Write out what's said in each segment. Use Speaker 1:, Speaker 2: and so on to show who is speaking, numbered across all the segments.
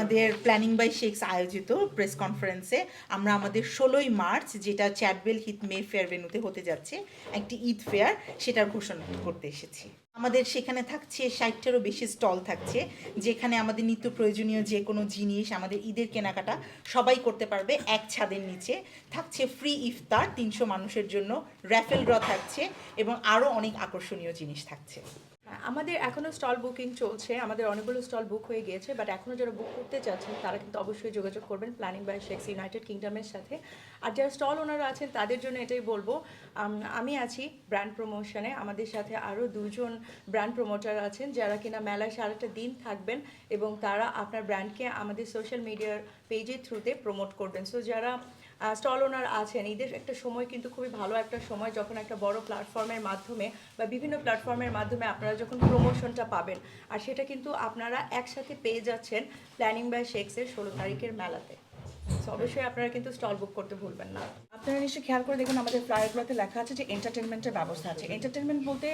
Speaker 1: আমাদের planning by শেখস আয়োজিত press কনফারেন্সে আমরা আমাদের 16ই মার্চ, যেটা চ্যাডওয়েল হিথ মে ফেয়ার ভেন্যুতে হতে যাচ্ছে, একটি ঈদ ফেয়ার, সেটার ঘোষণা করতে এসেছি। আমাদের সেখানে থাকছে 60টারও বেশি স্টল থাকছে, যেখানে আমাদের নিত্য প্রয়োজনীয় যে কোনো জিনিস, আমাদের ঈদের কেনাকাটা সবাই করতে পারবে এক ছাদের নিচে। থাকছে ফ্রি ইফতার 300 মানুষের জন্য, র্যাফেল ড্র থাকছে এবং আরও অনেক আকর্ষণীয় জিনিস থাকছে।
Speaker 2: আমাদের এখনও স্টল বুকিং চলছে, আমাদের অনেকগুলো স্টল বুক হয়ে গিয়েছে, বাট এখনও যারা বুক করতে চাচ্ছেন তারা কিন্তু অবশ্যই যোগাযোগ করবেন প্ল্যানিং বাই শেখস ইউনাইটেড কিংডমের সাথে। আর যারা স্টল ওনারা আছেন তাদের জন্য এটাই বলবো, আমি আছি ব্র্যান্ড প্রমোশনে, আমাদের সাথে আরও দুজন ব্র্যান্ড প্রমোটার আছেন যারা কিনা মেলায় সারাটা দিন থাকবেন এবং তারা আপনার ব্র্যান্ডকে আমাদের সোশ্যাল মিডিয়ার পেজের থ্রুতে প্রমোট করবেন। সো যারা স্টল ওনার আছেন, ঈদের একটা সময় কিন্তু খুবই ভালো একটা সময়, যখন একটা বড় প্ল্যাটফর্মের মাধ্যমে বা বিভিন্ন প্ল্যাটফর্মের মাধ্যমে আপনারা যখন প্রমোশনটা পাবেন, আর সেটা কিন্তু আপনারা একসাথে পেয়ে যাচ্ছেন প্ল্যানিং বাই শেখসের 16 তারিখের মেলাতে। সো অবশ্যই আপনারা কিন্তু স্টল বুক করতে ভুলবেন না।
Speaker 3: আপনারা নিশ্চয়ই খেয়াল করে দেখুন আমাদের ফ্লায়ারগুলোতে লেখা আছে যে এন্টারটেনমেন্টের ব্যবস্থা আছে। এন্টারটেনমেন্ট বলতে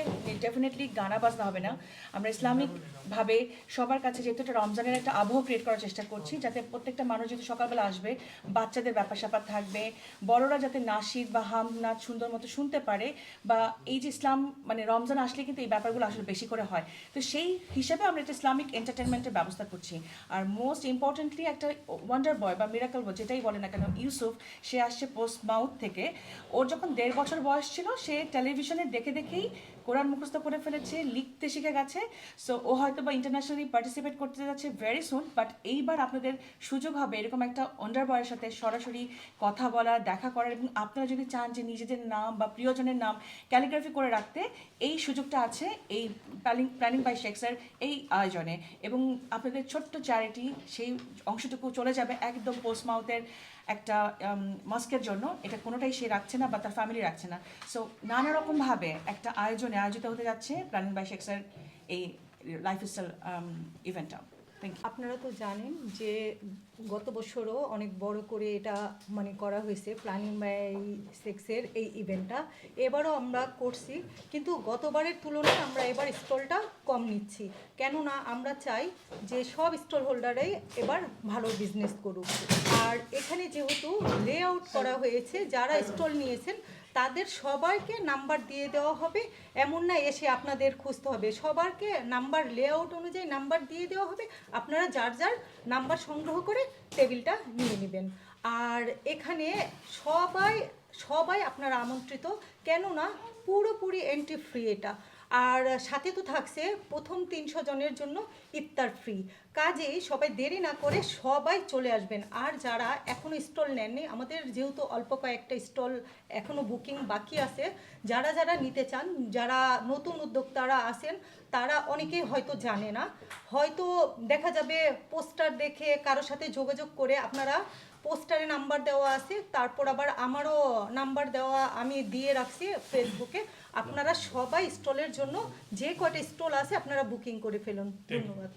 Speaker 3: ডেফিনেটলি গানা বাজনা হবে না, আমরা ইসলামিকভাবে সবার কাছে যেহেতু এটা রমজানের একটা আবহ ক্রিয়েট করার চেষ্টা করছি, যাতে প্রত্যেকটা মানুষ যেহেতু সকালবেলা আসবে, বাচ্চাদের ব্যাপার স্যাপার থাকবে, বড়রা যাতে নাশিদ বা হাম নাচ সুন্দর মতো শুনতে পারে, বা এই যে ইসলাম মানে রমজান আসলে কিন্তু এই ব্যাপারগুলো আসলে বেশি করে হয়, তো সেই হিসেবে আমরা একটা ইসলামিক এন্টারটেনমেন্টের ব্যবস্থা করছি। আর মোস্ট ইম্পর্টেন্টলি একটা ওয়ান্ডার বয় বা মিরাকল বয় যেটাই বলে না কেন, ইউসুফ, সে আসছে পোস্ট মাউথ থেকে। ওর যখন 1.5 বছর বয়স ছিল, সে টেলিভিশনে দেখে দেখেই কোরআন মুখস্থ করে ফেলেছে, লিখতে শিখে গেছে। সো ও হয়তো বা ইন্টারন্যাশনালি পার্টিসিপেট করতে যাচ্ছে ভেরি সুন, বাট এইবার আপনাদের সুযোগ হবে এরকম একটা ওয়ান্ডার বয়ের সাথে সরাসরি কথা বলার, দেখা করার, এবং আপনারা যদি চান যে নিজেদের নাম বা প্রিয়জনের নাম ক্যালিগ্রাফি করে রাখতে, এই সুযোগটা আছে এই প্ল্যানিং বাই শেখসের এই আয়োজনে। এবং আপনাদের ছোট্ট চ্যারিটি সেই অংশটুকু চলে যাবে একদম পোস্ট মাউথের একটা মস্কের জন্য। এটা কোনোটাই সে রাখছে না বা তার ফ্যামিলি রাখছে না। সো নানা রকমভাবে একটা আয়োজনে আয়োজিত হতে যাচ্ছে প্ল্যানিং বাই শেখসের এই লাইফস্টাইল ইভেন্টটা। Thank you.
Speaker 4: আপনারা তো জানেন যে গত বছরও অনেক বড় করে এটা মানে করা হয়েছে প্ল্যানিং বাই শেখসের এই ইভেন্টটা, এবারও আমরা করছি, কিন্তু গতবারের তুলনায় আমরা এবার স্টলটা কম নিচ্ছি, কেননা আমরা চাই যে সব স্টল হোল্ডারাই এবার ভালো বিজনেস করুক। আর এখানে যেহেতু লেআউট করা হয়েছে, যারা স্টল নিয়েছেন তাদের সবাইকে নাম্বার দিয়ে দেওয়া হবে, এমন না এসে আপনাদের খুঁজতে হবে, সবারকে নাম্বার লেআউট অনুযায়ী নাম্বার দিয়ে দেওয়া হবে, আপনারা যার যার নাম্বার সংগ্রহ করে টেবিলটা নিয়ে নেবেন। আর এখানে সবাই সবাই আপনারা আমন্ত্রিত, কেননা পুরোপুরি এন্ট্রি ফ্রি এটা। আর সাথে তো থাকছে প্রথম 300 জনের জন্য ইফতার ফ্রি। কাজেই সবাই দেরি না করে সবাই চলে আসবেন। আর যারা এখনও স্টল নেননি, আমাদের যেহেতু অল্প কয়েকটা স্টল এখনও বুকিং বাকি আছে, যারা যারা নিতে চান, যারা নতুন উদ্যোক্তারা আছেন, তারা অনেকেই হয়তো জানে না, হয়তো দেখা যাবে পোস্টার দেখে কারোর সাথে যোগাযোগ করে আপনারা, পোস্টারে নাম্বার দেওয়া আছে, তারপর আবার আমারও নাম্বার দেওয়া আমি দিয়ে রাখছি ফেসবুকে, আপনারা সবাই স্টলের জন্য যে কয়টা স্টল আছে আপনারা বুকিং করে ফেলুন। ধন্যবাদ।